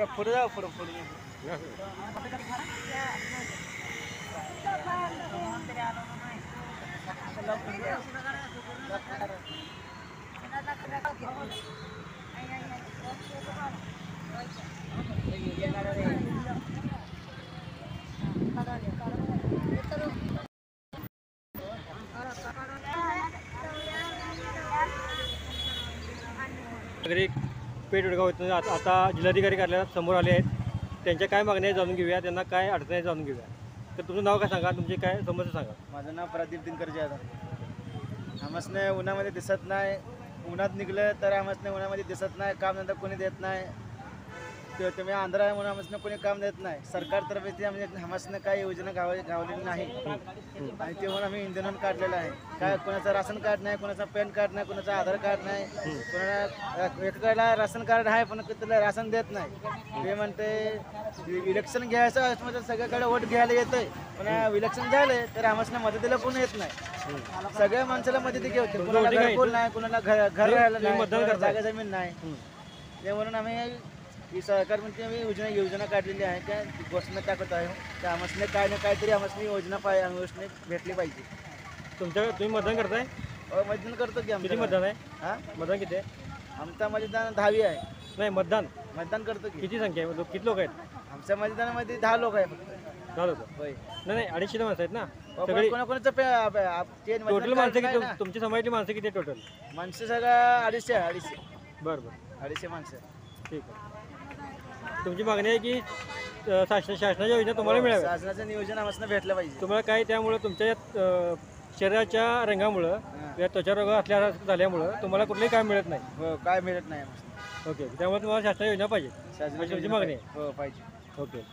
पुढे जाऊ पुढे पुढे नागरिक पेठ वडगाव इथून आता जिल्हाधिकारी कार्यालयात समोर आले आहेत. त्यांच्या काय मागण्या जाणून घेऊया, त्यांना काय अडचणी जाणून घेऊया. तर तुमचं नाव काय सांगा, तुमची काय समस्या सांगा. माझं नाव प्रदीप दिनकर जाधव. आमसने उन्हामध्ये दिसत नाही, उन्हात निघलं तर आमसने उन्हामध्ये दिसत नाही, काम नंतर कोणी देत नाही. तुम्ही आंध्र आहे म्हणून आमसने कोणी काम देत नाही. सरकारतर्फे म्हणजे आमसने काही योजना गावलेली नाही आणि ते म्हणून आम्ही इंधन काढलेलं आहे. काय कोणाचं राशन कार्ड नाही, कोणाचा पॅन कार्ड नाही, कोणाचं आधार कार्ड नाही, कोणाला एकाला राशन कार्ड आहे पण त्याला राशन देत नाही. ते म्हणते इलेक्शन घ्यायचं म्हणजे सगळ्याकडे वोट घ्यायला येतोय, पण इलेक्शन झाले तर आम्हाला मदतीला कोण येत नाही. सगळ्या माणसाला मदती घेते, कोणाला घरकुल नाही, कोणाला घर राहायला नाही, जागा जमीन नाही. ते म्हणून आम्ही ही सरकार म्हणजे आम्ही योजना काढलेली आहे, त्या घोषणा टाकत आहे. त्या आम्हाला काय ना काहीतरी आम्हाला योजना भेटली पाहिजे. तुम्ही मतदान करताय? मतदान करतो की. किती मतदान आहे? हां, मतदान किती आहे? आमचा मतदान 10वी आहे. नाही, मतदान करतो की. किती संख्या आहे? किती लोक आहेत? आमच्या मतदानामध्ये 10 लोक आहे फक्त. 10 लोक? होय. नाही 250 माणसं आहेत ना सगळी. कोणाकोणाचं टोटल माणसं किती? तुमच्या समाजातली माणसं किती आहे टोटल? माणसं सगळं 250. बरं बरं, 250 माणसं. ठीक आहे. तुमची मागणी आहे की शासनाच्या योजना तुम्हाला मिळाव्या. शासनाचं नियोजन आम्हाला भेटलं पाहिजे. तुम्हाला काय त्यामुळे तुमच्या शरीराच्या रंगामुळं या त्वचा रोग असल्या झाल्यामुळं तुम्हाला कुठलंही काम मिळत नाही. हो, काय मिळत नाही आम्हाला. ओके, त्यामुळे तुम्हाला शासनाची योजना पाहिजे. शासनाची तुमची मागणी आहे. हो, पाहिजे. ओके.